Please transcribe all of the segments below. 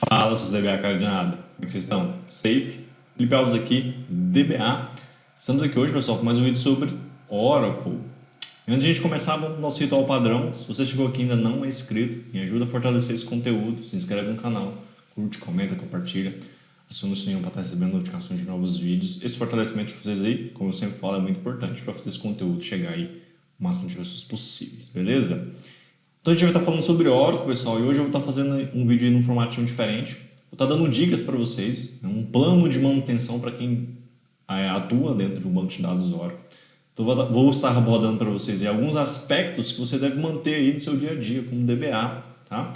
Fala, seus DBA cara de nada. Como é que vocês estão? Safe? Felipe Alves aqui, DBA. Estamos aqui hoje, pessoal, com mais um vídeo sobre Oracle. Antes de a gente começar, o nosso ritual padrão. Se você chegou aqui e ainda não é inscrito, me ajuda a fortalecer esse conteúdo. Se inscreve no canal, curte, comenta, compartilha. Aciona o sininho para estar recebendo notificações de novos vídeos. Esse fortalecimento de vocês aí, como eu sempre falo, é muito importante para fazer esse conteúdo chegar aí o máximo de pessoas possíveis, beleza? Então a gente vai estar falando sobre Oracle, pessoal, e hoje eu vou estar fazendo um vídeo aí num formatinho diferente. Vou estar dando dicas para vocês, um plano de manutenção para quem atua dentro de um banco de dados Oracle. Então vou estar abordando para vocês aí alguns aspectos que você deve manter aí no seu dia a dia como DBA, tá?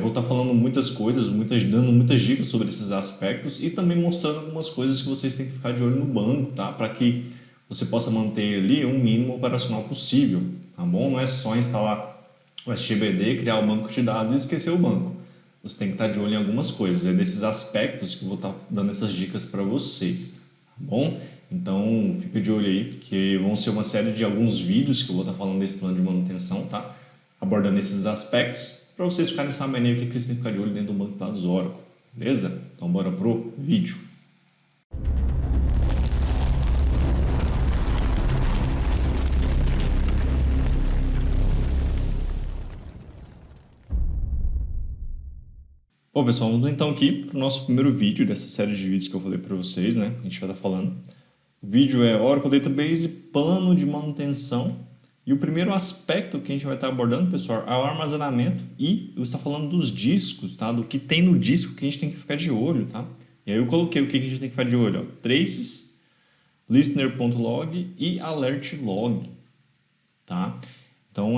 Vou estar falando muitas coisas, dando muitas dicas sobre esses aspectos e também mostrando algumas coisas que vocês têm que ficar de olho no banco, tá? Para que você possa manter ali um mínimo operacional possível, tá bom? Não é só instalar o SGBD, criar o banco de dados e esquecer o banco. Você tem que estar de olho em algumas coisas. É desses aspectos que eu vou estar dando essas dicas para vocês, tá bom? Então, fica de olho aí, que vão ser uma série de alguns vídeos que eu vou estar falando desse plano de manutenção, tá? Abordando esses aspectos, para vocês ficarem sabendo aí o que vocês têm que ficar de olho dentro do banco de dados Oracle, beleza? Então, bora pro vídeo. Bom, pessoal, vamos então aqui para o nosso primeiro vídeo dessa série de vídeos que eu falei para vocês, né? A gente vai estar falando. O vídeo é Oracle Database, plano de manutenção. E o primeiro aspecto que a gente vai estar abordando, pessoal, é o armazenamento. E eu estou falando dos discos, tá? Do que tem no disco que a gente tem que ficar de olho, tá? E aí eu coloquei o que a gente tem que ficar de olho, ó. Traces, listener.log e alert log, tá? Então,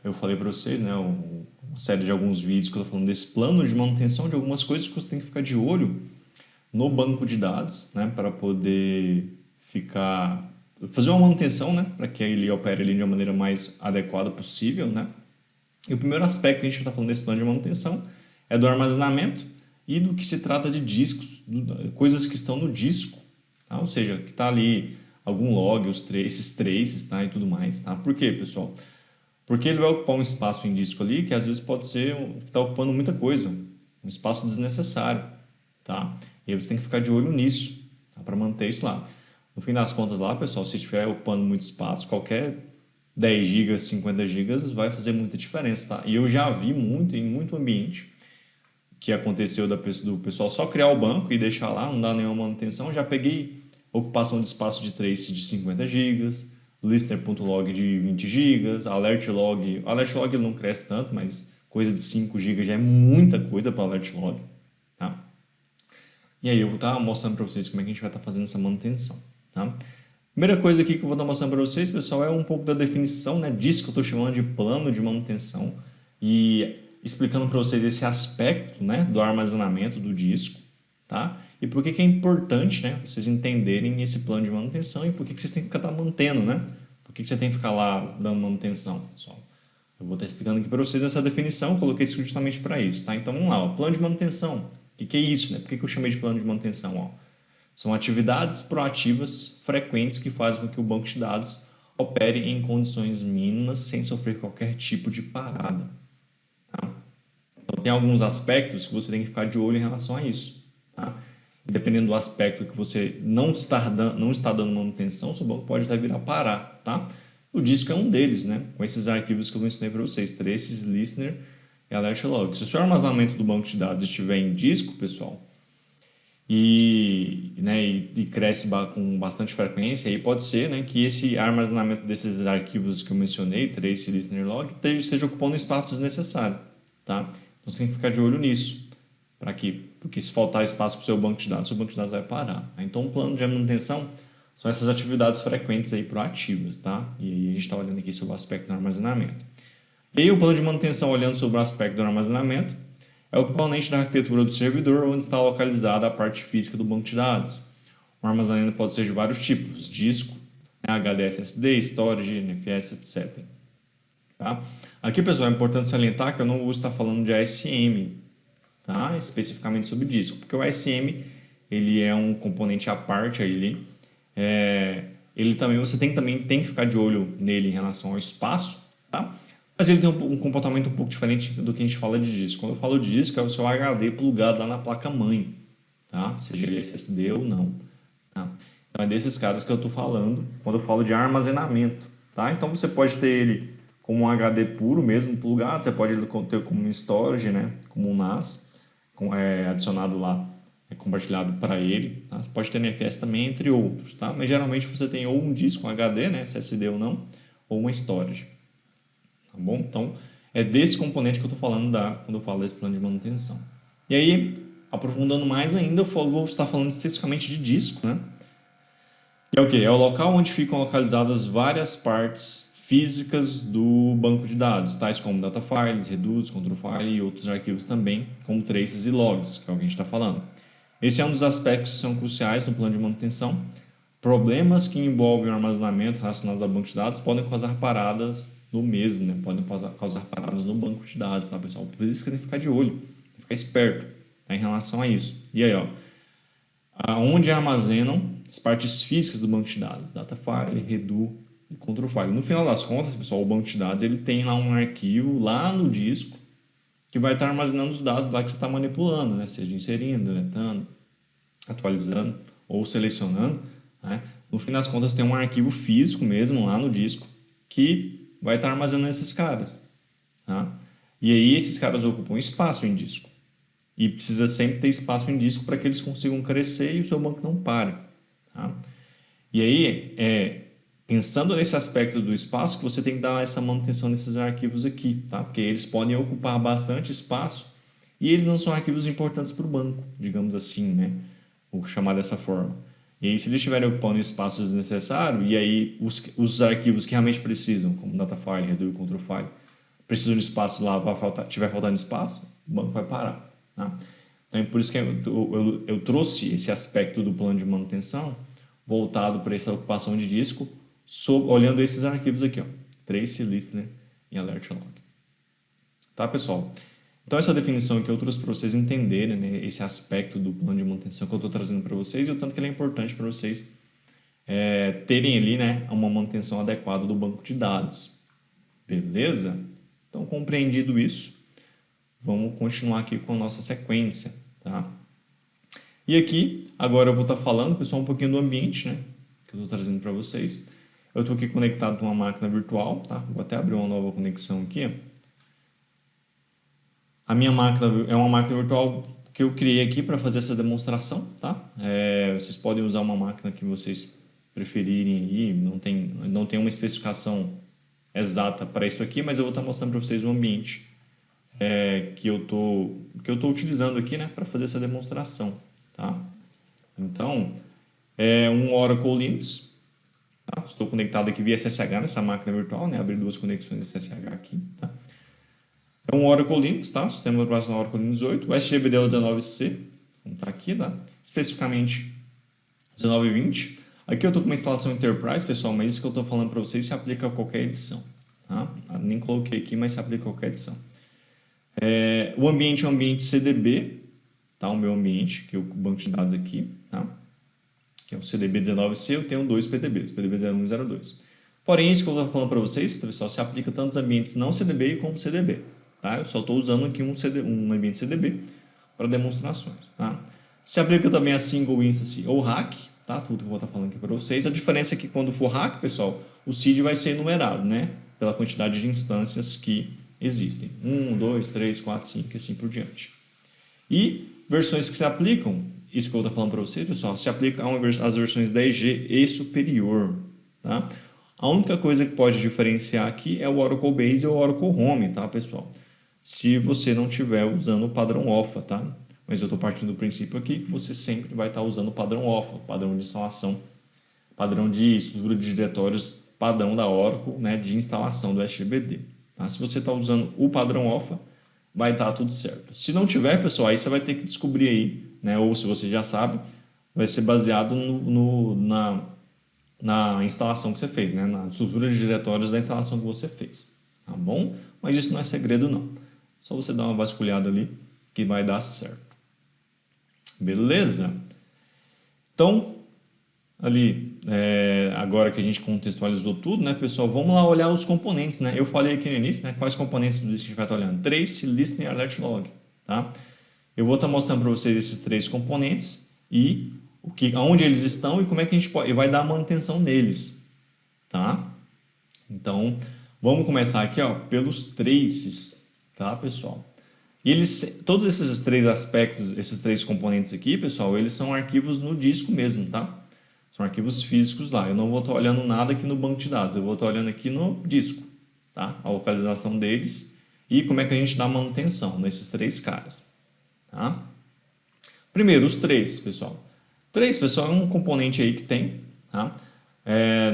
eu falei para vocês, né? Uma série de alguns vídeos que eu estou falando desse plano de manutenção, de algumas coisas que você tem que ficar de olho no banco de dados, né, para poder fazer uma manutenção, né, para que ele opere ali de uma maneira mais adequada possível, né. E o primeiro aspecto que a gente está falando desse plano de manutenção é do armazenamento e do que se trata de discos, coisas que estão no disco, tá? Ou seja, que está ali algum log, esses traces, tá, e tudo mais, tá? Por quê, pessoal? Porque ele vai ocupar um espaço em disco ali que às vezes pode ser que está ocupando muita coisa, um espaço desnecessário, tá? E aí você tem que ficar de olho nisso, tá? Para manter isso lá. No fim das contas lá, pessoal, se estiver ocupando muito espaço, qualquer 10 GB, 50 GB vai fazer muita diferença, tá? E eu já vi muito, em muito ambiente, que aconteceu do pessoal só criar o banco e deixar lá, não dar nenhuma manutenção. Já peguei ocupação de espaço de trace de 50 GB, listener.log de 20 GB, alert log. O alert log ele não cresce tanto, mas coisa de 5 GB já é muita coisa para alert log, tá? E aí eu vou estar mostrando para vocês como é que a gente vai estar fazendo essa manutenção, tá? Primeira coisa aqui que eu vou estar mostrando para vocês, pessoal, é um pouco da definição, né, disso que eu estou chamando de plano de manutenção e explicando para vocês esse aspecto, né, do armazenamento do disco, tá? E por que é importante, né, vocês entenderem esse plano de manutenção e por que vocês têm que ficar mantendo, né? Por que você tem que ficar lá dando manutenção, pessoal? Eu vou estar explicando aqui para vocês essa definição, coloquei isso justamente para isso, tá? Então vamos lá, ó, plano de manutenção. O que é isso, né? Por que eu chamei de plano de manutenção, ó? São atividades proativas frequentes que fazem com que o banco de dados opere em condições mínimas sem sofrer qualquer tipo de parada, tá? Então, tem alguns aspectos que você tem que ficar de olho em relação a isso, tá? E dependendo do aspecto que você não está dando manutenção, seu banco pode até vir a parar, tá? O disco é um deles, né? Com esses arquivos que eu mencionei para vocês, traces, listener e alert log. Se o seu armazenamento do banco de dados estiver em disco, pessoal, e cresce com bastante frequência, aí pode ser, né, que esse armazenamento desses arquivos que eu mencionei, trace, listener, log, esteja ocupando espaço desnecessário, tá? Então você tem que ficar de olho nisso. Para quê? Porque se faltar espaço para o seu banco de dados vai parar, tá? Então o plano de manutenção são essas atividades frequentes aí proativas, tá? E aí a gente está olhando aqui sobre o aspecto do armazenamento. E aí o plano de manutenção, olhando sobre o aspecto do armazenamento, é o componente da arquitetura do servidor onde está localizada a parte física do banco de dados. O armazenamento pode ser de vários tipos, disco, HD SSD, storage, NFS, etc. Tá? Aqui, pessoal, é importante salientar que eu não vou estar falando de ASM, tá? Especificamente sobre disco, porque o ASM ele é um componente à parte ali. Ele também, você também tem que ficar de olho nele em relação ao espaço, tá? Mas ele tem um comportamento um pouco diferente do que a gente fala de disco. Quando eu falo de disco, é o seu HD plugado lá na placa-mãe, tá? Seja ele SSD ou não. Tá? Então é desses caras que eu estou falando quando eu falo de armazenamento. Tá? Então você pode ter ele como um HD puro mesmo plugado, você pode ter como um storage, né? Como um NAS adicionado lá, compartilhado para ele. Tá? Você pode ter NFS também, entre outros. Tá? Mas geralmente você tem ou um disco, um HD, né? SSD ou não, ou uma storage. Tá bom? Então é desse componente que eu estou falando quando eu falo desse plano de manutenção. E aí, aprofundando mais ainda, eu vou estar falando especificamente de disco, né? É o quê? É o local onde ficam localizadas várias partes físicas do banco de dados, tais como data files, reduz, control file e outros arquivos também, como traces e logs, que é o que a gente está falando. Esse é um dos aspectos que são cruciais no plano de manutenção. Problemas que envolvem o armazenamento relacionados ao banco de dados podem causar paradas no mesmo, né? Podem causar paradas no banco de dados, tá, pessoal? Por isso que tem que ficar de olho, tem que ficar esperto, tá, em relação a isso. E aí, ó, onde armazenam as partes físicas do banco de dados, data file, redo e control file. No final das contas, pessoal, o banco de dados ele tem lá um arquivo lá no disco que vai estar armazenando os dados lá que você está manipulando, né? Seja inserindo, deletando, atualizando ou selecionando. Né? No fim das contas, tem um arquivo físico mesmo lá no disco que vai estar armazenando esses caras. Tá? E aí esses caras ocupam espaço em disco. E precisa sempre ter espaço em disco para que eles consigam crescer e o seu banco não pare. Tá? E aí, pensando nesse aspecto do espaço, que você tem que dar essa manutenção nesses arquivos aqui, tá? Porque eles podem ocupar bastante espaço e eles não são arquivos importantes para o banco, digamos assim, né? Vou chamar dessa forma. E aí, se eles estiverem ocupando espaço desnecessário, e aí os arquivos que realmente precisam, como data file, redo e control file, precisam de espaço lá, tiver faltando espaço, o banco vai parar. Tá? Então é por isso que eu trouxe esse aspecto do plano de manutenção voltado para essa ocupação de disco, olhando esses arquivos aqui, ó, trace, listener e alert log. Tá, pessoal? Então essa definição aqui eu trouxe para vocês entenderem, né, esse aspecto do plano de manutenção que eu estou trazendo para vocês e o tanto que ele é importante para vocês terem ali, né, uma manutenção adequada do banco de dados. Beleza? Então, compreendido isso, vamos continuar aqui com a nossa sequência, tá? E aqui, agora eu vou estar falando, pessoal, um pouquinho do ambiente, né? Que eu estou trazendo para vocês. Eu estou aqui conectado com uma máquina virtual, tá? Vou até abrir uma nova conexão aqui. A minha máquina é uma máquina virtual que eu criei aqui para fazer essa demonstração, tá? Vocês podem usar uma máquina que vocês preferirem aí, não tem uma especificação exata para isso aqui, mas eu vou estar mostrando para vocês o ambiente que eu tô utilizando aqui, né, para fazer essa demonstração, tá? Então, é um Oracle Linux, tá? Estou conectado aqui via SSH nessa máquina virtual, né? Abrir duas conexões SSH aqui, tá? É um Oracle Linux, tá? Sistema operacional Oracle Linux 8, o SGBD 19C, vamos tá aqui, tá? Especificamente 1920. Aqui eu estou com uma instalação Enterprise, pessoal, mas isso que eu estou falando para vocês se aplica a qualquer edição, tá? Nem coloquei aqui, mas se aplica a qualquer edição. O ambiente é um ambiente CDB, tá? O meu ambiente, que é o banco de dados aqui, tá? Que é o CDB 19C, eu tenho dois PDBs, PDB 01 e 02. Porém, isso que eu estou falando para vocês, pessoal, se aplica tanto aos ambientes não CDB como CDB, tá? Eu só estou usando aqui um ambiente CDB para demonstrações, tá? Se aplica também a Single Instance ou Rack, tá? Tudo que eu vou estar falando aqui para vocês. A diferença é que quando for Rack, pessoal, o seed vai ser enumerado, né? Pela quantidade de instâncias que existem. 1, 2, 3, 4, 5 e assim por diante. E versões que se aplicam, isso que eu vou estar falando para vocês, pessoal, se aplica às versões 10G e superior. Tá? A única coisa que pode diferenciar aqui é o Oracle Base e o Oracle Home, tá, pessoal? Se você não estiver usando o padrão OFA, tá? Mas eu estou partindo do princípio aqui que você sempre vai estar usando o padrão OFA, padrão de instalação, padrão de estrutura de diretórios, padrão da Oracle, né, de instalação do SGBD. Tá? Se você está usando o padrão OFA, vai estar tudo certo. Se não tiver, pessoal, aí você vai ter que descobrir aí, né, ou se você já sabe, vai ser baseado na instalação que você fez, né, na estrutura de diretórios da instalação que você fez. Tá bom? Mas isso não é segredo, não. Só você dar uma vasculhada ali que vai dar certo. Beleza? Então, ali, agora que a gente contextualizou tudo, né, pessoal, vamos lá olhar os componentes, né? Eu falei aqui no início, né, quais componentes do disk que a gente vai estar olhando. Trace, Listening, Alert Log, tá? Eu vou estar mostrando para vocês esses 3 componentes e aonde eles estão e como é que a gente vai dar manutenção neles, tá? Então, vamos começar aqui, ó, pelos traces, tá, pessoal? E todos esses 3 aspectos, esses 3 componentes aqui, pessoal, eles são arquivos no disco mesmo, tá? São arquivos físicos lá. Eu não vou estar olhando nada aqui no banco de dados, eu vou estar olhando aqui no disco, tá? A localização deles e como é que a gente dá manutenção nesses 3 caras, tá? Primeiro, os traces, pessoal. Trace, pessoal, é um componente aí que tem, tá?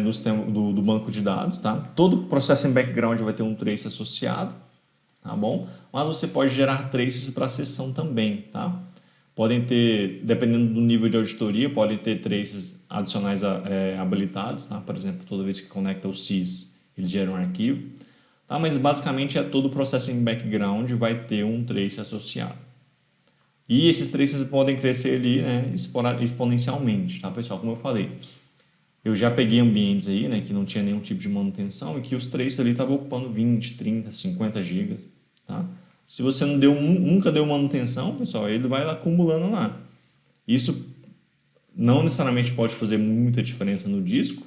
No sistema do banco de dados, tá? Todo processing background vai ter um trace associado, tá bom? Mas você pode gerar traces para a sessão também, tá? Podem ter, dependendo do nível de auditoria, podem ter traces adicionais habilitados, tá? Por exemplo, toda vez que conecta o sys, ele gera um arquivo, tá? Mas basicamente todo o processing background vai ter um trace associado. E esses traces podem crescer ali, né, exponencialmente, tá, pessoal? Como eu falei, eu já peguei ambientes aí, né, que não tinha nenhum tipo de manutenção e que os traces ali estavam ocupando 20, 30, 50 gigas, tá? Se você nunca deu manutenção, pessoal, ele vai acumulando lá. Isso não necessariamente pode fazer muita diferença no disco,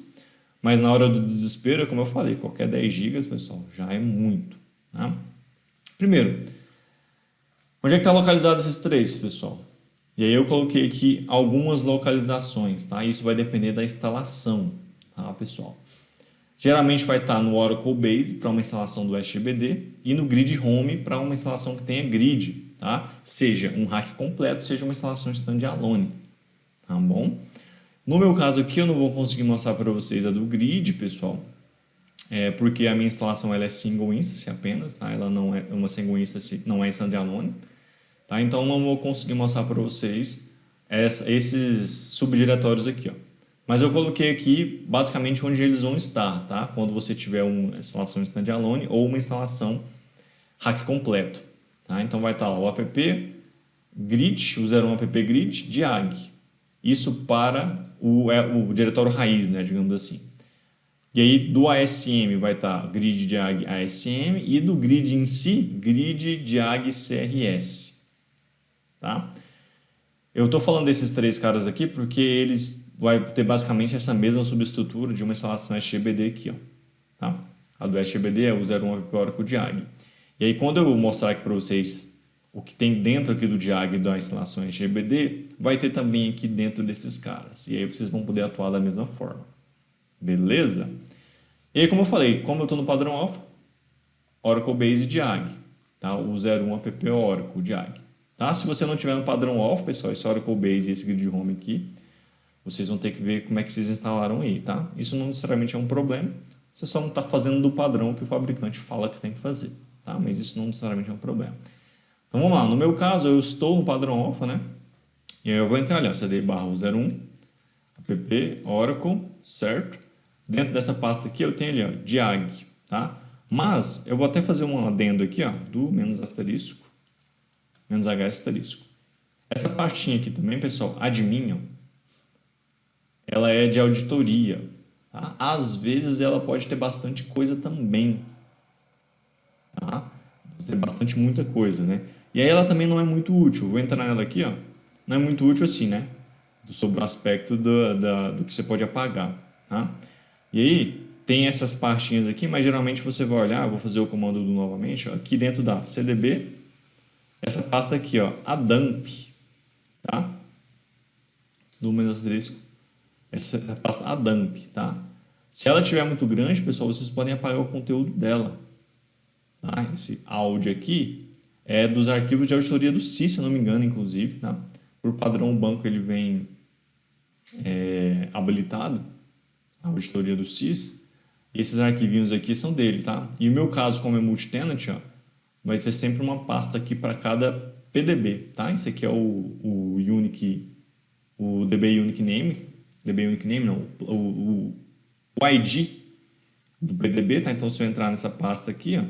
mas na hora do desespero, como eu falei, qualquer 10 gigas, pessoal, já é muito, tá? Primeiro, onde é que está localizado esses traces, pessoal? E aí eu coloquei aqui algumas localizações, tá? Isso vai depender da instalação, tá, pessoal? Geralmente vai estar no Oracle Base para uma instalação do SGBD e no Grid Home para uma instalação que tenha grid, tá? Seja um rack completo, seja uma instalação standalone, tá bom? No meu caso aqui eu não vou conseguir mostrar para vocês a do grid, pessoal, porque a minha instalação ela é single instance apenas, tá? Ela não é uma single instance, não é standalone, tá? Então não vou conseguir mostrar para vocês esses subdiretórios aqui, ó. Mas eu coloquei aqui basicamente onde eles vão estar, tá? Quando você tiver uma instalação standalone ou uma instalação rack completo, tá? Então vai estar lá o app grid, o 01 app grid, diag. Isso para o diretório raiz, né, digamos assim. E aí do ASM vai estar grid diag ASM e do grid em si, grid diag CRS, tá? Eu estou falando desses 3 caras aqui porque eles vai ter basicamente essa mesma subestrutura de uma instalação SGBD aqui, ó, tá? A do SGBD é o 01 app Oracle Diag. E aí quando eu mostrar aqui para vocês o que tem dentro aqui do Diag da instalação SGBD, vai ter também aqui dentro desses caras. E aí vocês vão poder atuar da mesma forma. Beleza? E aí, como eu falei, como eu estou no padrão alpha, Oracle Base Diag, tá? O 01 app Oracle Diag. Tá? Se você não tiver no padrão alpha, pessoal, esse Oracle Base e esse Grid Home aqui, vocês vão ter que ver como é que vocês instalaram aí, tá? Isso não necessariamente é um problema, você só não está fazendo do padrão que o fabricante fala que tem que fazer, tá? Mas isso não necessariamente é um problema. Então vamos lá, no meu caso eu estou no padrão alpha, né? E aí eu vou entrar ali, ó, cd/01 app Oracle, certo? Dentro dessa pasta aqui eu tenho ali, ó, diag, tá? Mas eu vou até fazer um adendo aqui, ó, do -*, -h asterisco. Essa pastinha aqui também, pessoal, admin, ó, ela é de auditoria, tá? Às vezes ela pode ter bastante coisa também, tá? Pode ter bastante muita coisa, né? E aí ela também não é muito útil. Vou entrar nela aqui, ó. Não é muito útil assim, né? Sobre o aspecto do que você pode apagar, tá? E aí tem essas pastinhas aqui, mas geralmente você vai olhar, vou fazer o comando do novamente, ó, aqui dentro da cdb, essa pasta aqui, ó, a dump, tá? Do -*, essa pasta a dump, tá? Se ela estiver muito grande, pessoal, vocês podem apagar o conteúdo dela, tá? Esse áudio aqui é dos arquivos de auditoria do sys, se eu não me engano, inclusive, tá? Por padrão, o banco ele vem habilitado, a auditoria do sys, e esses arquivinhos aqui são dele, tá? E o meu caso, como é multi-tenant, ó, vai ser sempre uma pasta aqui para cada PDB, tá? Esse aqui é o unique, o DB Unique Name não, o ID do PDB, tá? Então se eu entrar nessa pasta aqui, ó,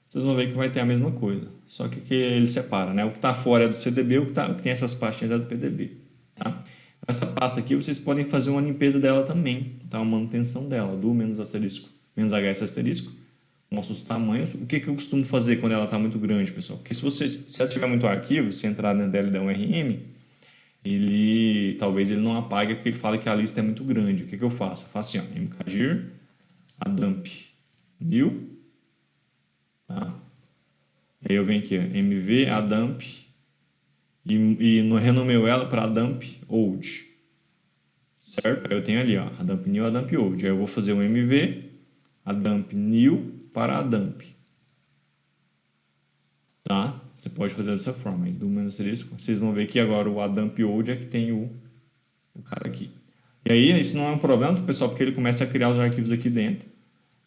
vocês vão ver que vai ter a mesma coisa, só que ele separa, né? O que está fora é do CDB, o que tem essas pastinhas é do PDB, tá? Essa pasta aqui, vocês podem fazer uma limpeza dela também, tá? Uma manutenção dela, do menos asterisco, menos HS asterisco, mostra os tamanhos. O que eu costumo fazer quando ela está muito grande, pessoal? Porque se ela tiver muito arquivo, se entrar dentro dela e der um RM, talvez ele não apague porque ele fala que a lista é muito grande. O que eu faço? Eu faço assim, ó, mkdir, adump new, tá? Aí eu venho aqui, ó, mv, adump, e renomeio ela para adump old, certo? Aí eu tenho ali, ó, adump new, adump old. Aí eu vou fazer um mv, adump new para adump, tá? Você pode fazer dessa forma, aí do menos asterisco. Vocês vão ver que agora o adump old é que tem o cara aqui. E aí, isso não é um problema, pessoal, porque ele começa a criar os arquivos aqui dentro.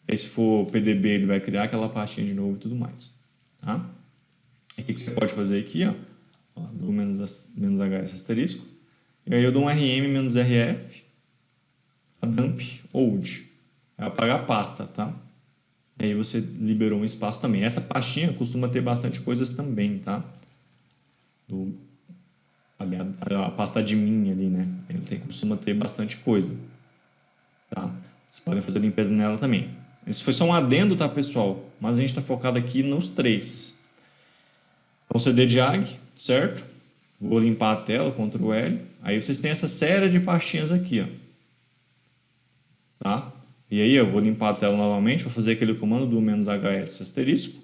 Aí, se for PDB, ele vai criar aquela pastinha de novo e tudo mais, tá? E o que você pode fazer aqui, ó? Do menos HS asterisco. E aí eu dou um RM menos RF, adump old. Vai apagar a pasta, tá? E aí você liberou um espaço também. Essa pastinha costuma ter bastante coisas também, tá? A pasta admin ali, né? Costuma ter bastante coisa, tá? Vocês podem fazer limpeza nela também. Esse foi só um adendo, tá, pessoal? Mas a gente está focado aqui nos três. Então, CD de AG, certo? Vou limpar a tela, Ctrl L. Aí vocês têm essa série de pastinhas aqui, ó. Tá? E aí eu vou limpar a tela novamente, vou fazer aquele comando do menos HS asterisco.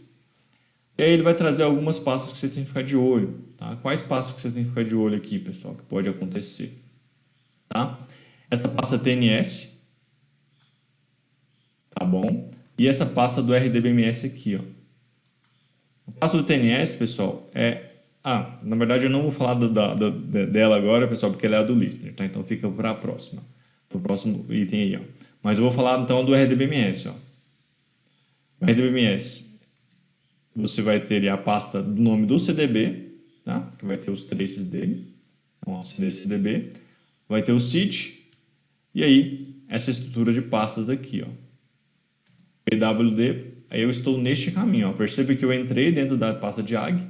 E aí ele vai trazer algumas pastas que vocês têm que ficar de olho. Tá? Quais pastas que vocês têm que ficar de olho aqui, pessoal, que pode acontecer? Tá? Essa pasta TNS, tá bom? E essa pasta do RDBMS aqui, ó. A pasta do TNS, pessoal, na verdade eu não vou falar dela agora, pessoal, porque ela é a do listener, tá? Então fica para a próxima. Para o próximo item aí, ó. Mas eu vou falar então do RDBMS, ó. O RDBMS, você vai ter a pasta do nome do CDB, tá? Que vai ter os traces dele. Então, ó, CDB. Vai ter o CID. E aí, essa estrutura de pastas aqui, ó. PWD. Aí eu estou neste caminho, ó. Percebe que eu entrei dentro da pasta de AG,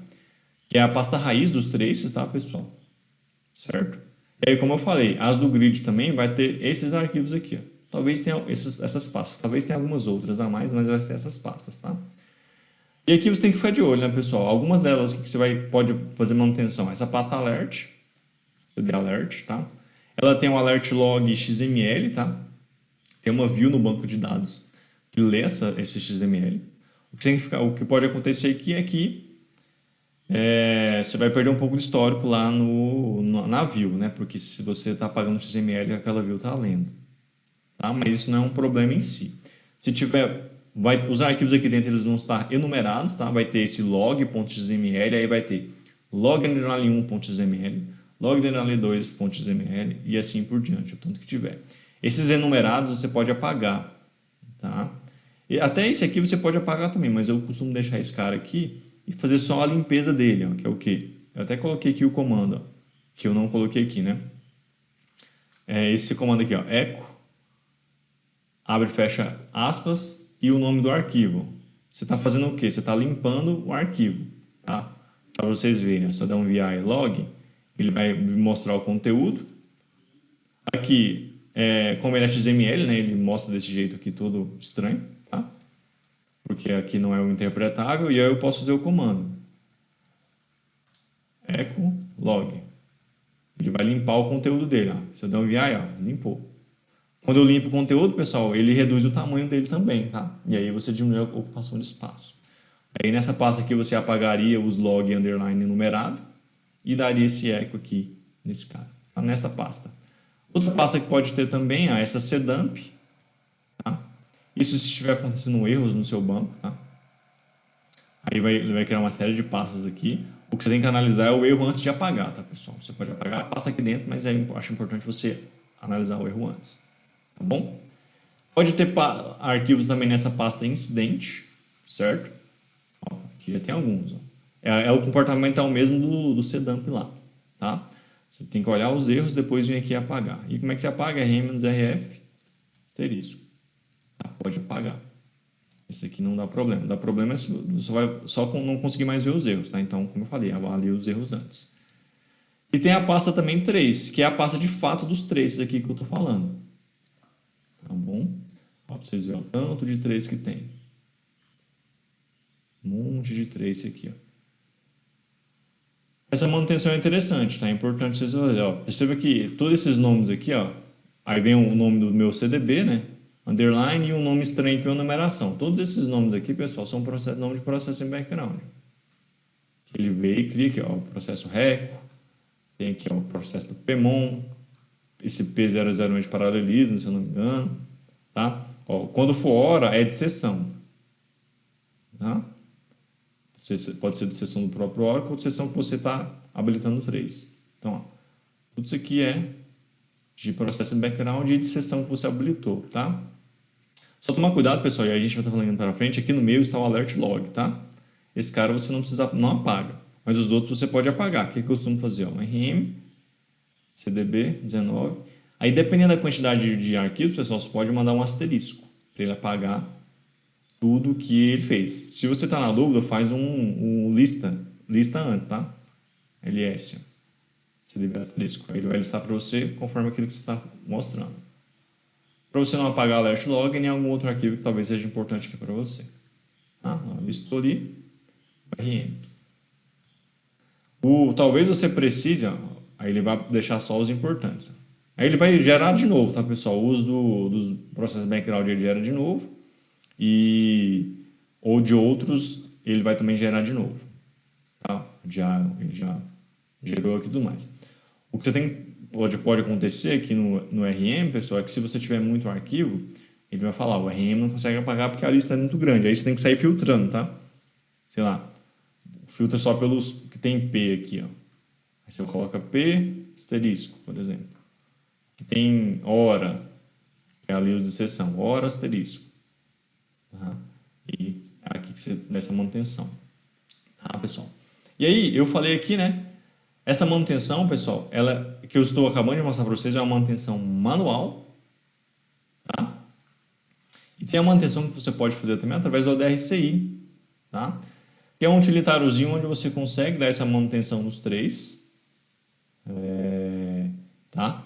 que é a pasta raiz dos traces, tá, pessoal? Certo? E aí, como eu falei, as do grid também vai ter esses arquivos aqui, ó. Talvez tenha essas pastas, talvez tenha algumas outras a mais, mas vai ter essas pastas, tá? E aqui você tem que ficar de olho, né, pessoal? Algumas delas que você pode fazer manutenção. Essa pasta alert, CD alert, tá? Ela tem um alert log XML, tá? Tem uma view no banco de dados que lê esse XML. O que pode acontecer aqui é que você vai perder um pouco de histórico lá na view, né? Porque se você está apagando o XML, aquela view está lendo. Tá? Mas isso não é um problema em si. Se tiver, os arquivos aqui dentro eles vão estar enumerados, tá? Vai ter esse log.xml, aí vai ter log_1.xml, log_2.xml e assim por diante, o tanto que tiver. Esses enumerados você pode apagar, tá? E até esse aqui você pode apagar também, mas eu costumo deixar esse cara aqui e fazer só a limpeza dele, ó, que é o quê? Eu até coloquei aqui o comando, ó, que eu não coloquei aqui, né? Esse comando aqui, ó, echo, abre e fecha aspas e o nome do arquivo. Você está fazendo o quê? Você está limpando o arquivo, tá? Para vocês verem, só dá um vi log, ele vai mostrar o conteúdo. Aqui, como ele é XML, né, ele mostra desse jeito aqui todo estranho, tá? Porque aqui não é o interpretável, e aí eu posso fazer o comando. Echo log. Ele vai limpar o conteúdo dele, ó. Se eu der um vi, ó, limpou. Quando eu limpo o conteúdo, pessoal, ele reduz o tamanho dele também, tá? E aí você diminui a ocupação de espaço. Aí nessa pasta aqui você apagaria os log underline numerado e daria esse echo aqui nesse cara, tá? Nessa pasta. Outra pasta que pode ter também é essa cdump, tá? Isso se estiver acontecendo erros no seu banco, tá? Aí ele vai criar uma série de pastas aqui. O que você tem que analisar é o erro antes de apagar, tá, pessoal? Você pode apagar a pasta aqui dentro, mas eu acho importante você analisar o erro antes. Tá bom? Pode ter arquivos também nessa pasta incidente, certo? Ó, aqui já tem alguns. Ó. O comportamento é o mesmo do cdump lá, tá? Você tem que olhar os erros e depois vir aqui apagar. E como é que você apaga? RM-RF, asterisco. Tá? Pode apagar. Esse aqui não dá problema. Dá problema se você vai só não conseguir mais ver os erros, tá? Então, como eu falei, avalie os erros antes. E tem a pasta também trace, que é a pasta de fato dos traces aqui que eu estou falando. Tá bom? Ó, pra vocês verem o tanto de trace que tem. Um monte de trace aqui, ó. Essa manutenção é interessante, tá? É importante vocês olharem, ó. Perceba que todos esses nomes aqui, ó, aí vem o nome do meu CDB, né? Underline e um nome estranho aqui, uma numeração. Todos esses nomes aqui, pessoal, são nome de processo em background. Ele veio e cria aqui, ó, o processo RECO, tem aqui, ó, o processo do PEMON, esse P001 de paralelismo, se eu não me engano, tá? Ó, quando for hora, é de sessão, tá? Pode ser de sessão do próprio Oracle ou de sessão que você está habilitando o trace. Então, ó, tudo isso aqui é de processo em background e de sessão que você habilitou, tá? Só tomar cuidado, pessoal, e a gente vai estar falando para frente, aqui no meio está o alert log, tá? Esse cara você não precisa, não apaga, mas os outros você pode apagar. O que eu costumo fazer? Ó, RM, CDB, 19. Aí, dependendo da quantidade de arquivos, pessoal, você pode mandar um asterisco para ele apagar tudo que ele fez. Se você está na dúvida, faz um lista antes, tá? LS. CDB asterisco. Ele vai listar para você conforme aquilo que você está mostrando. Para você não apagar o alert log nem algum outro arquivo que talvez seja importante aqui para você. Tá? Listou ali. RM. Talvez você precise, ó, aí ele vai deixar só os importantes. Aí ele vai gerar de novo, tá, pessoal? O uso dos processos background ele gera de novo. Ou de outros, ele vai também gerar de novo. Tá? Ele já gerou aqui e tudo mais. O que você pode acontecer aqui no RM, pessoal, é que se você tiver muito arquivo, ele vai falar, o RM não consegue apagar porque a lista é muito grande. Aí você tem que sair filtrando, tá? Sei lá, filtra só pelos que tem P aqui, ó. Aí você coloca P, asterisco, por exemplo. Que tem hora, que é ali os de sessão, hora, asterisco. Tá? E é aqui que você nessa manutenção. Tá, pessoal? E aí, eu falei aqui, né? Essa manutenção, pessoal, ela que eu estou acabando de mostrar para vocês é uma manutenção manual, tá? E tem a manutenção que você pode fazer também através do ADRCI, tá? Que é um utilitáriozinho onde você consegue dar essa manutenção nos três, tá?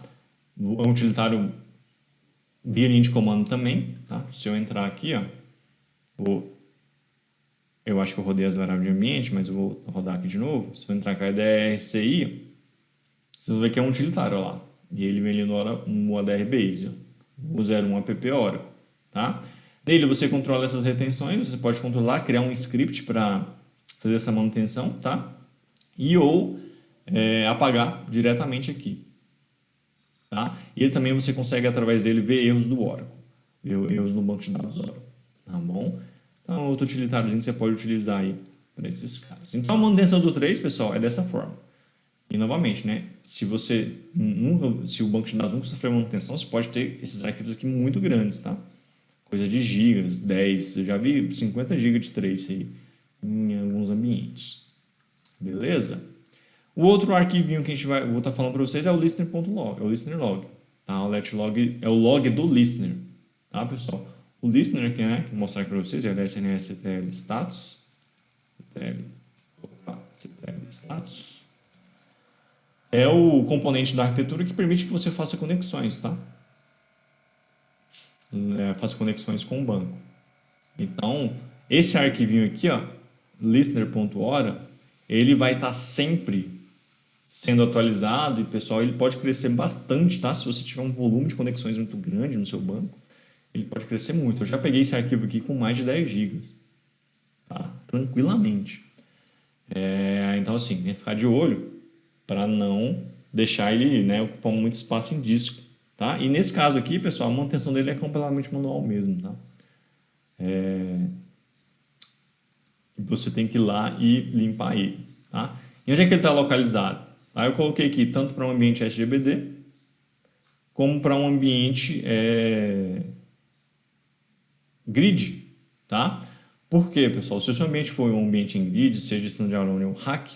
É um utilitário via linha de comando também, tá? Se eu entrar aqui, ó, eu acho que eu rodei as variáveis de ambiente, mas eu vou rodar aqui de novo. Se eu entrar aqui na ADRCI, vocês vão ver que é um utilitário, ó lá. E ele vem ali no ADR Base, ó, o 01 app Oracle, tá? Nele você controla essas retenções, você pode controlar, criar um script para fazer essa manutenção, tá? Ou apagar diretamente aqui, tá? E ele também você consegue, através dele, ver erros do Oracle, ver erros no banco de dados Oracle, tá bom? Então, outro utilitário que você pode utilizar aí para esses caras. Então, a manutenção do trace, pessoal, é dessa forma. E, novamente, né, se o banco de dados nunca sofreu manutenção, você pode ter esses arquivos aqui muito grandes, tá? Coisa de gigas, 10, eu já vi 50 GB de trace aí em alguns ambientes. Beleza? O outro arquivinho que vou estar falando para vocês é o listener.log, é o listener log. Tá? O let log é o log do listener, tá, pessoal? O listener aqui, né, que vou mostrar aqui para vocês, é o SNSTL status. CTL status. É o componente da arquitetura que permite que você faça conexões, tá? Faça conexões com o banco. Então, esse arquivinho aqui, ó, listener.hora, ele vai estar sempre sendo atualizado e, pessoal, ele pode crescer bastante, tá? Se você tiver um volume de conexões muito grande no seu banco, ele pode crescer muito. Eu já peguei esse arquivo aqui com mais de 10 GB, tá? Tranquilamente. Então, assim, tem que ficar de olho para não deixar ele, né, ocupar muito espaço em disco, tá? E nesse caso aqui, pessoal, a manutenção dele é completamente manual mesmo, tá? Você tem que ir lá e limpar ele, tá? E onde é que ele está localizado? Tá? Eu coloquei aqui tanto para um ambiente SGBD como para um ambiente grid, tá? Por quê, pessoal? Se o seu ambiente for um ambiente em grid, seja standalone ou hack,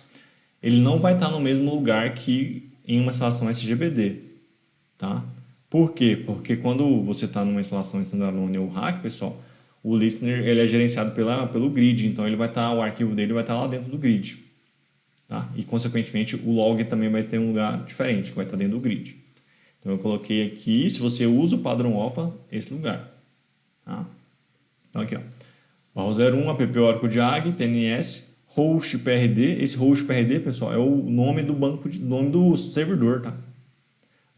ele não vai estar no mesmo lugar que em uma instalação SGBD, tá? Por quê? Porque quando você está numa instalação standalone ou hack, pessoal, o listener ele é gerenciado pelo grid, então ele vai estar, o arquivo dele vai estar lá dentro do grid, tá? E, consequentemente, o log também vai ter um lugar diferente, que vai estar dentro do grid. Então, eu coloquei aqui, se você usa o padrão OPA, esse lugar. Tá? Então, aqui, ó. Barra 01, app Oracle Diag, TNS, host PRD. Esse host PRD, pessoal, é o nome do banco, nome do servidor, tá?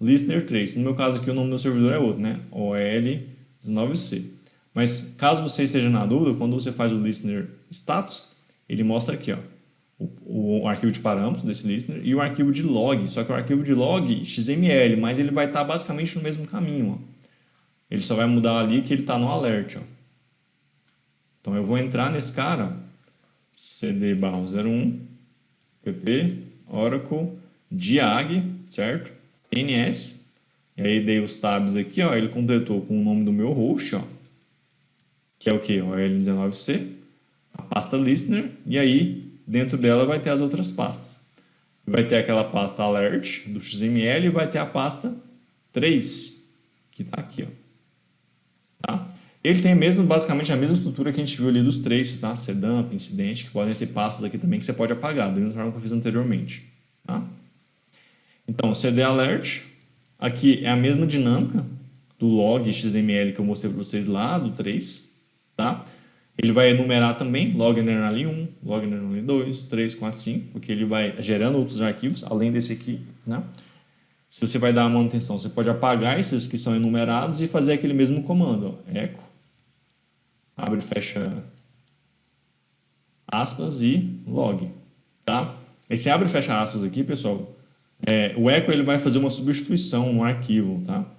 Listener 3. No meu caso aqui, o nome do servidor é outro, né? OL19C. Mas, caso você esteja na dúvida, quando você faz o listener status, ele mostra aqui, ó, o arquivo de parâmetros desse listener e o arquivo de log. Só que o arquivo de log XML, mas ele vai estar basicamente no mesmo caminho, ó. Ele só vai mudar ali que ele está no alert, ó. Então, eu vou entrar nesse cara, cd/01, pp, Oracle, diag, certo? TNS, e aí dei os tabs aqui, ó, ele completou com o nome do meu host, ó, que é o que? O L19C, a pasta listener, e aí dentro dela vai ter as outras pastas. Vai ter aquela pasta alert do XML e vai ter a pasta 3, que está aqui, ó. Tá? Ele tem mesmo, basicamente a mesma estrutura que a gente viu ali dos traces, tá? Sedump, incidente, que podem ter pastas aqui também que você pode apagar, da mesma forma que eu fiz anteriormente. Tá? Então, CD alert, aqui é a mesma dinâmica do log XML que eu mostrei para vocês lá, do 3, tá? Ele vai enumerar também log underline 1, log underline 2, 3, 4, 5, porque ele vai gerando outros arquivos, além desse aqui, né? Se você vai dar a manutenção, você pode apagar esses que são enumerados e fazer aquele mesmo comando, ó, echo, abre e fecha aspas e log, tá? Esse abre e fecha aspas aqui, pessoal, o echo ele vai fazer uma substituição no arquivo, tá?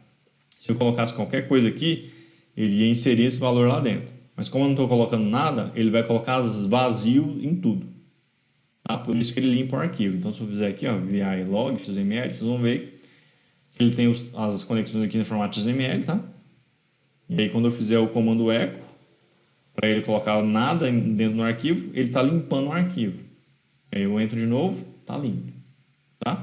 Se eu colocasse qualquer coisa aqui, ele ia inserir esse valor lá dentro. Mas como eu não estou colocando nada, ele vai colocar vazio em tudo. Tá? Por isso que ele limpa o arquivo. Então, se eu fizer aqui, ó, vi log, XML, vocês vão ver que ele tem as conexões aqui no formato XML, tá? E aí, quando eu fizer o comando echo, para ele colocar nada dentro do arquivo, ele está limpando o arquivo. Aí eu entro de novo, está limpo. Tá?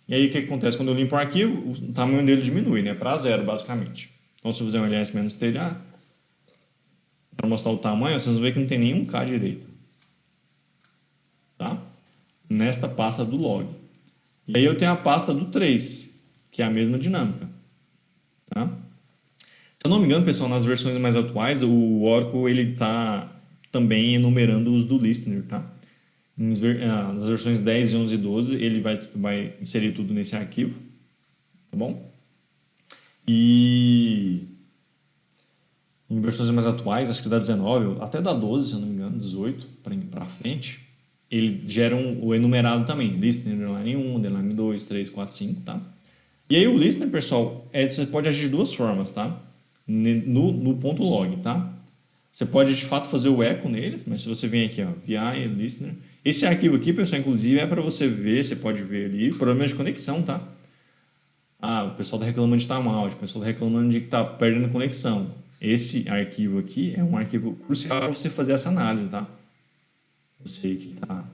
E aí, o que acontece? Quando eu limpo o arquivo, o tamanho dele diminui, né? Para zero, basicamente. Então, se eu fizer um ls-tr, para mostrar o tamanho, vocês vão ver que não tem nenhum K direito. Tá? Nesta pasta do log. E aí eu tenho a pasta do 3, que é a mesma dinâmica. Tá? Se eu não me engano, pessoal, nas versões mais atuais, o Oracle está também enumerando os do listener. Tá? Nas versões 10, 11 e 12, ele vai inserir tudo nesse arquivo. Tá bom? E em versões mais atuais, acho que da 19, até da 12, se eu não me engano, 18 para frente, ele gera o enumerado também. Listener, underline 1, underline 2, 3, 4, 5, tá? E aí o listener, pessoal, você pode agir de duas formas, tá? No ponto log, tá? Você pode, de fato, fazer o echo nele, mas se você vem aqui, ó, VI, listener. Esse arquivo aqui, pessoal, inclusive, é para você ver, você pode ver ali, problemas de conexão, tá? Ah, o pessoal está reclamando de timeout, o pessoal está reclamando de que está perdendo conexão. Esse arquivo aqui é um arquivo crucial para você fazer essa análise, tá? Você que está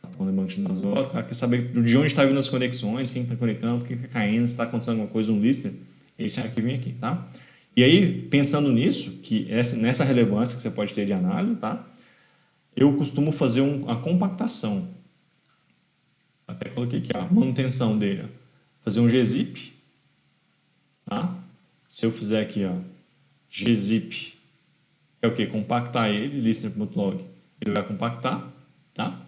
atuando em banco de dados Oracle, quer saber de onde está vindo as conexões, quem está conectando, por que está caindo, se está acontecendo alguma coisa no listener, esse arquivo aqui, tá? E aí, pensando nisso, que nessa relevância que você pode ter de análise, tá? Eu costumo fazer a compactação. Até coloquei aqui, a manutenção dele, ó. Fazer um gzip, tá? Se eu fizer aqui, ó, gzip, é o que? Compactar ele, listener.log, ele vai compactar, tá?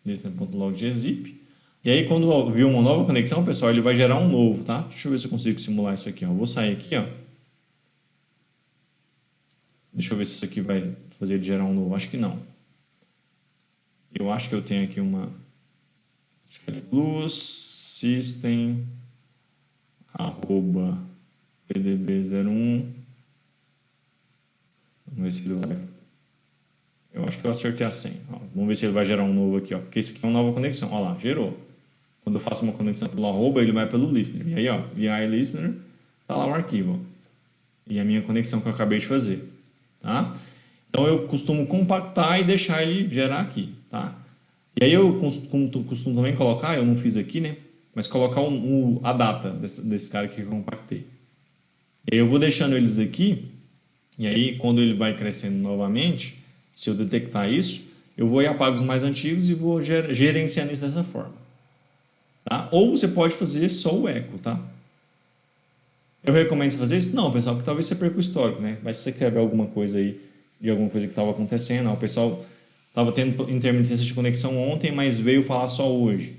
Listener.log gzip. E aí, quando vir uma nova conexão, pessoal, ele vai gerar um novo, tá? Deixa eu ver se eu consigo simular isso aqui, ó. Vou sair aqui, ó. Deixa eu ver se isso aqui vai fazer ele gerar um novo. Acho que não. Eu acho que eu tenho aqui uma plus system @ pdb01. Vamos ver se ele vai. Eu acho que eu acertei a senha. Ó, vamos ver se ele vai gerar um novo aqui, ó. Porque esse aqui é uma nova conexão. Olha lá, gerou. Quando eu faço uma conexão pelo arroba, ele vai pelo listener. E aí, ó, VI listener, tá lá o arquivo. Ó. E a minha conexão que eu acabei de fazer. Tá? Então eu costumo compactar e deixar ele gerar aqui. Tá? E aí eu costumo também colocar, eu não fiz aqui, né? Mas colocar a data desse cara aqui que eu compactei. E aí eu vou deixando eles aqui. E aí, quando ele vai crescendo novamente, se eu detectar isso, eu vou e apago os mais antigos e vou gerenciando isso dessa forma. Tá? Ou você pode fazer só o eco, tá? Eu recomendo você fazer isso? Não, pessoal, porque talvez você perca o histórico, né? Mas se você quer ver alguma coisa aí, de alguma coisa que estava acontecendo, o pessoal estava tendo intermitência de conexão ontem, mas veio falar só hoje.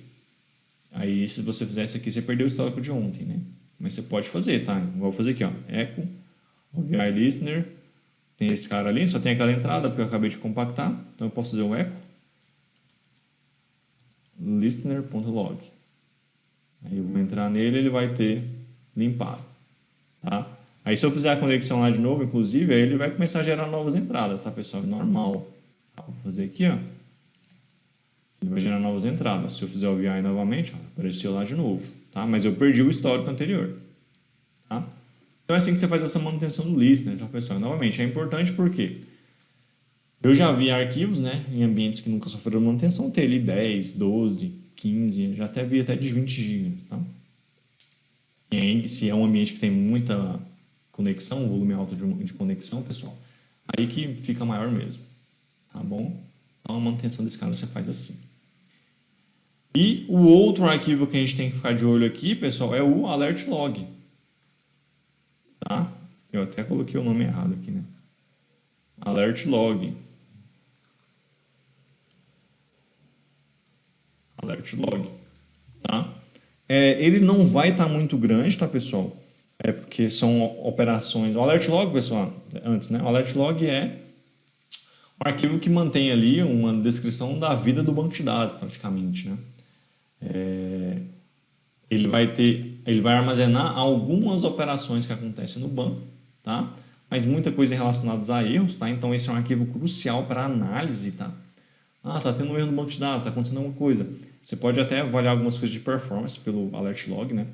Aí, se você fizer isso aqui, você perdeu o histórico de ontem, né? Mas você pode fazer, tá? Igual vou fazer aqui, ó. Echo, OVI Listener. Tem esse cara ali, só tem aquela entrada, porque eu acabei de compactar. Então, eu posso fazer o echo. Listener.log. Aí eu vou entrar nele, ele vai ter limpado. Tá? Aí, se eu fizer a conexão lá de novo, inclusive, aí ele vai começar a gerar novas entradas, tá, pessoal? Normal. Tá, vou fazer aqui, ó. Ele vai gerar novas entradas. Se eu fizer o VI novamente, ó, apareceu lá de novo, tá? Mas eu perdi o histórico anterior, tá? Então é assim que você faz essa manutenção do listener, tá, pessoal? Novamente, é importante porque eu já vi arquivos, né, em ambientes que nunca sofreram manutenção, ter ali 10, 12, 15, já até vi até de 20 GB, tá? E aí, se é um ambiente que tem muita conexão, volume alto de conexão, pessoal, aí que fica maior mesmo, tá bom? Então a manutenção desse cara você faz assim. E o outro arquivo que a gente tem que ficar de olho aqui, pessoal, é o alert log. Tá? Eu até coloquei o nome errado aqui, né? Alert log. Alert log. Tá? Ele não vai estar muito grande, tá, pessoal? É porque são operações. O alert log, pessoal, antes, né? O alert log é um arquivo que mantém ali uma descrição da vida do banco de dados, praticamente, né? Ele vai armazenar algumas operações que acontecem no banco, tá? Mas muita coisa relacionada a erros, tá? Então esse é um arquivo crucial para análise, tá? Ah, tá tendo um erro no banco de dados, tá acontecendo alguma coisa. Você pode até avaliar algumas coisas de performance pelo alert log, né?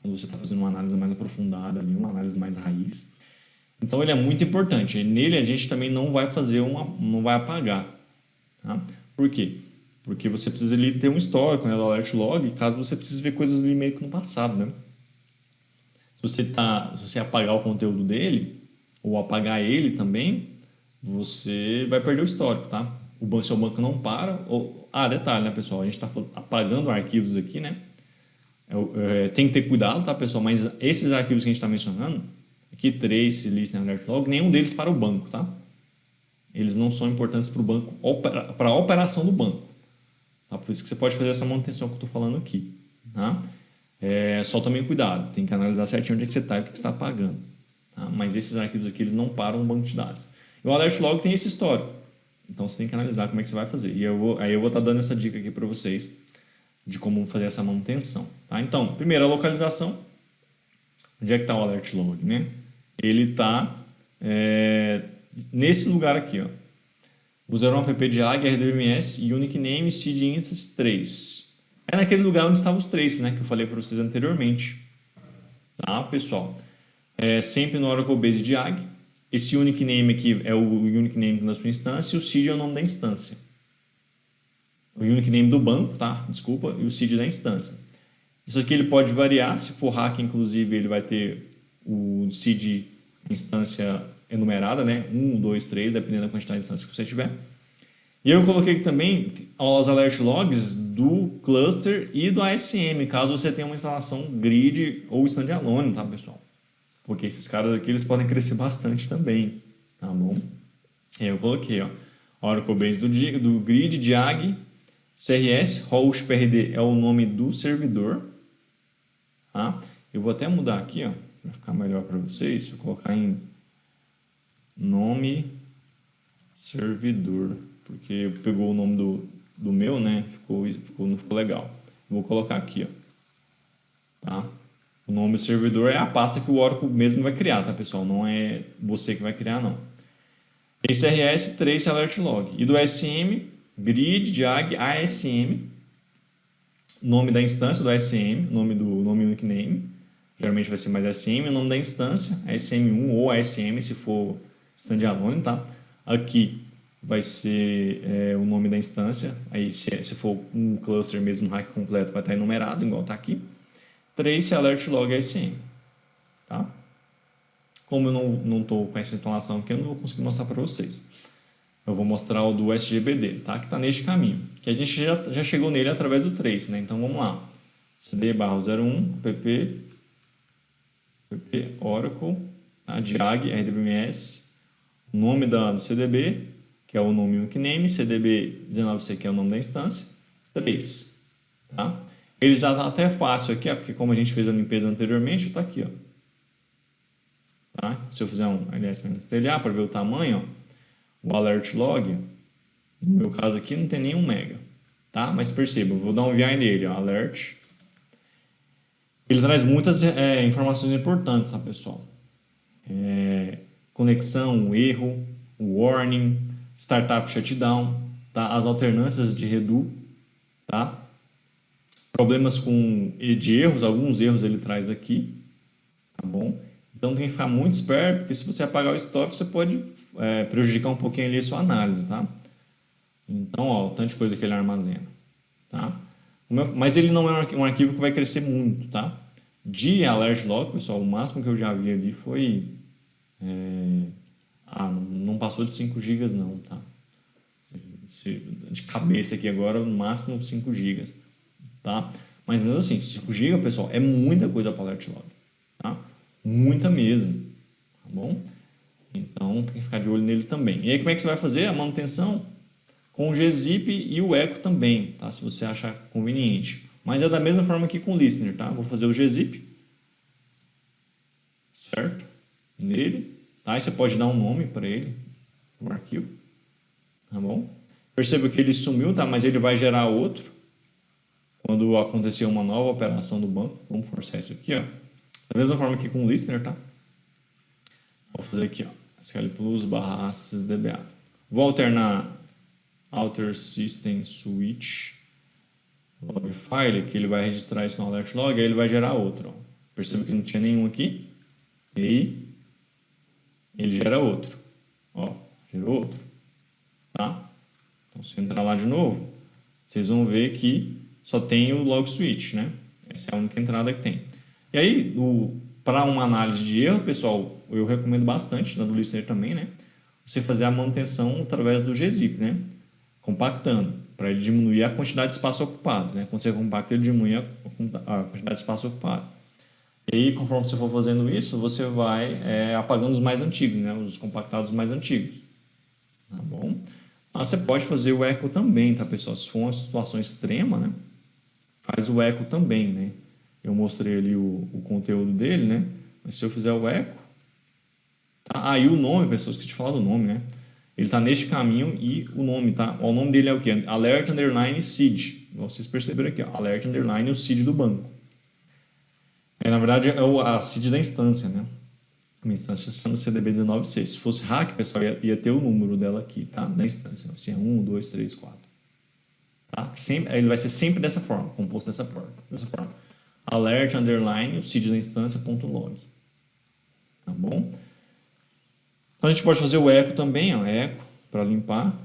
Quando você está fazendo uma análise mais aprofundada ali, uma análise mais raiz. Então ele é muito importante. Nele a gente também não vai não vai apagar, tá? Por quê? Porque você precisa ali ter um histórico, né, do alert log, caso você precise ver coisas ali meio que no passado, né? Se você apagar o conteúdo dele, ou apagar ele também, você vai perder o histórico, tá? Seu banco não para. Detalhe, né, pessoal? A gente está apagando arquivos aqui, né? Tem que ter cuidado, tá, pessoal? Mas esses arquivos que a gente está mencionando, aqui, trace, listener, alert log, nenhum deles para o banco, tá? Eles não são importantes para o banco, para a operação do banco. Tá? Por isso que você pode fazer essa manutenção que eu estou falando aqui. Tá? Só também cuidado, tem que analisar certinho onde é que você está e o que você está pagando. Tá? Mas esses arquivos aqui eles não param no banco de dados. E o alert log tem esse histórico. Então você tem que analisar como é que você vai fazer. E aí eu vou estar dando essa dica aqui para vocês de como fazer essa manutenção. Tá? Então, primeiro a localização. Onde é que está o alert log? Né? Ele está nesse lugar aqui, ó. Usaram o app de AG, RDBMS, Unique Name, Seed Instance 3. É naquele lugar onde estavam os traces, né, que eu falei para vocês anteriormente. Tá, pessoal? Sempre no Oracle Base de AG. Esse Unique Name aqui é o Unique Name da sua instância e o Seed é o nome da instância. O Unique Name do banco, tá? Desculpa, e o Seed da instância. Isso aqui ele pode variar, se for hack, inclusive, ele vai ter o Seed instância enumerada, né? 1, 2, 3, dependendo da quantidade de instâncias que você tiver. E eu coloquei aqui também os alert logs do cluster e do ASM, caso você tenha uma instalação grid ou standalone, tá, pessoal? Porque esses caras aqui eles podem crescer bastante também, tá bom? E aí eu coloquei, ó, Oracle Base do grid, DIAG, CRS, host PRD é o nome do servidor, tá? Eu vou até mudar aqui, ó, para ficar melhor para vocês, se eu colocar em nome servidor, porque pegou o nome do meu, né? Não ficou legal. Vou colocar aqui, ó. Tá? O nome do servidor é a pasta que o Oracle mesmo vai criar, tá, pessoal? Não é você que vai criar, não. Esse RS, trace alert log. E do SM, grid, diag, ASM, nome da instância do ASM, nome unique name, geralmente vai ser mais ASM, o nome da instância, ASM1 ou ASM, se for standalone, tá? Aqui vai ser o nome da instância, aí se for um cluster mesmo, hack completo, vai estar enumerado, igual está aqui. Trace alert log ASM, tá? Como eu não estou com essa instalação aqui, eu não vou conseguir mostrar para vocês. eu vou mostrar o do SGBD, tá? Que está neste caminho. Que a gente já chegou nele através do trace, né? Então vamos lá. cd/01 pp oracle, tá? diag RDBMS, o nome do CDB, que é o nome UniCname, CDB19C, que é o nome da instância, trace, tá? Ele já está até fácil aqui, ó, porque como a gente fez a limpeza anteriormente, está aqui, ó. Tá? Se eu fizer um ls-tla para ver o tamanho, ó, o alert log, no meu caso aqui não tem nenhum mega, tá? Mas perceba, eu vou dar um VI nele, ó, alert. Ele traz muitas informações importantes, tá, pessoal? Conexão, erro, warning, startup shutdown, tá? As alternâncias de redo, tá? Problemas de erros, alguns erros ele traz aqui, tá bom? Então tem que ficar muito esperto, porque se você apagar o estoque, você pode prejudicar um pouquinho ali a sua análise, tá? Então, ó, o tanto de coisa que ele armazena, tá? Mas ele não é um arquivo que vai crescer muito, tá? De alert log, pessoal, o máximo que eu já vi ali foi... não passou de 5 GB não, tá? De cabeça aqui agora, no máximo 5 GB, tá? Mas mesmo assim, 5 GB, pessoal, é muita coisa para alert log, tá? Muita mesmo, tá bom? Então, tem que ficar de olho nele também. E aí, como é que você vai fazer a manutenção? Com o gzip e o echo também, tá? Se você achar conveniente. Mas é da mesma forma que com o listener, tá? Vou fazer o gzip, certo? Nele, tá? E você pode dar um nome para ele, o arquivo, tá bom? Perceba que ele sumiu, tá? Mas ele vai gerar outro quando acontecer uma nova operação do banco. Vamos forçar isso aqui, ó. Da mesma forma que com o listener, tá? Vou fazer aqui, ó. SQL Plus /accessdba. Vou alternar Alter System Switch log file, que ele vai registrar isso no alert log, aí ele vai gerar outro. Ó. Perceba que não tinha nenhum aqui. E aí, ele gera outro. Ó, gerou outro. Tá? Então, se eu entrar lá de novo, vocês vão ver que só tem o log switch, né? Essa é a única entrada que tem. E aí, para uma análise de erro, pessoal, eu recomendo bastante, na do listener também, né? Você fazer a manutenção através do gzip, né? Compactando, para ele diminuir a quantidade de espaço ocupado, né? Quando você compacta, ele diminui a quantidade de espaço ocupado. E aí, conforme você for fazendo isso, você vai apagando os mais antigos, né? Os compactados mais antigos. Tá bom? Mas você pode fazer o eco também, tá, pessoal? Se for uma situação extrema, né? Faz o eco também, né? Eu mostrei ali o conteúdo dele, né? Mas se eu fizer o eco... Tá? Ah, e o nome, pessoal, esqueci de falar do nome, né? Ele está neste caminho e o nome, tá? O nome dele é o quê? Alert underline seed. Vocês perceberam aqui, ó. Alert underline o seed do banco. Na verdade, é a seed da instância, né? A minha instância se chama CDB19C. Se fosse hack, pessoal, ia ter o número dela aqui, tá? Da instância. Assim, é 1, 2, 3, 4. Tá? Ele vai ser sempre dessa forma, composto dessa forma. Alert underline o seed da instância ponto log. Tá bom? Então, a gente pode fazer o echo também, ó, echo, para limpar.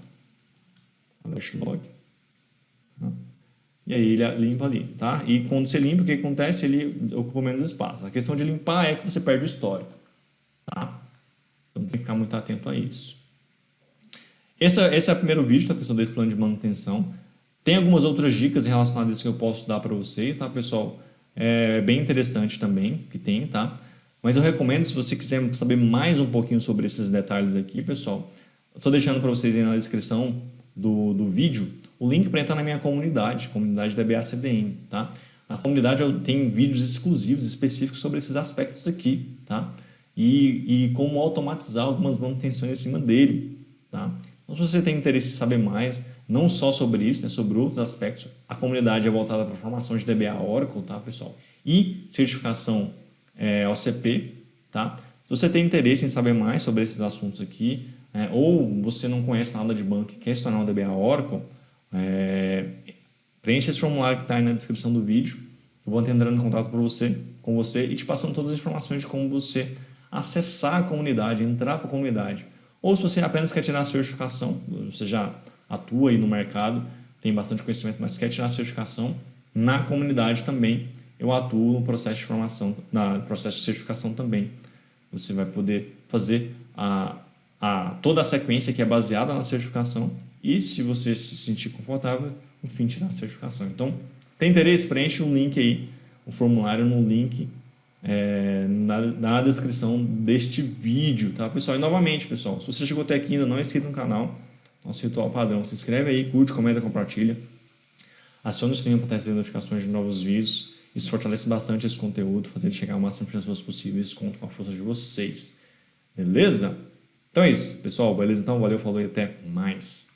Alert log. Tá? E aí ele limpa ali, tá? E quando você limpa, o que acontece? Ele ocupa menos espaço. A questão de limpar é que você perde o histórico, tá? Então tem que ficar muito atento a isso. Esse é o primeiro vídeo, tá, pessoal, desse plano de manutenção. Tem algumas outras dicas relacionadas a isso que eu posso dar para vocês, tá, pessoal? É bem interessante também, que tem, tá? Mas eu recomendo, se você quiser saber mais um pouquinho sobre esses detalhes aqui, pessoal, eu estou deixando para vocês aí na descrição do vídeo o link para entrar na minha comunidade DBA CDN, tá? Na comunidade eu tenho vídeos exclusivos, específicos sobre esses aspectos aqui, tá? E como automatizar algumas manutenções em cima dele, tá? Então, se você tem interesse em saber mais, não só sobre isso, né, sobre outros aspectos, a comunidade é voltada para a formação de DBA Oracle, tá, pessoal? E certificação OCP, tá? Se você tem interesse em saber mais sobre esses assuntos aqui, ou você não conhece nada de banco e quer se tornar um DBA Oracle, preencha esse formulário que está aí na descrição do vídeo. Eu vou entrando em contato com você e te passando todas as informações de como você acessar a comunidade, entrar para a comunidade. Ou se você apenas quer tirar a certificação, você já atua aí no mercado, tem bastante conhecimento, mas quer tirar a certificação, na comunidade também eu atuo no processo de formação, no processo de certificação também. Você vai poder fazer a toda a sequência que é baseada na certificação e, se você se sentir confortável, no fim tirar a certificação. Então, tem interesse? Preenche um link aí, o formulário no link na descrição deste vídeo, tá, pessoal? E novamente, pessoal, se você chegou até aqui e ainda não é inscrito no canal, nosso ritual padrão, se inscreve aí, curte, comenta, compartilha. Aciona o sininho para receber notificações de novos vídeos. Isso fortalece bastante esse conteúdo, fazer ele chegar ao máximo de pessoas possíveis. Conto com a força de vocês. Beleza? Então é isso, pessoal. Beleza? Então, valeu, falou e até mais.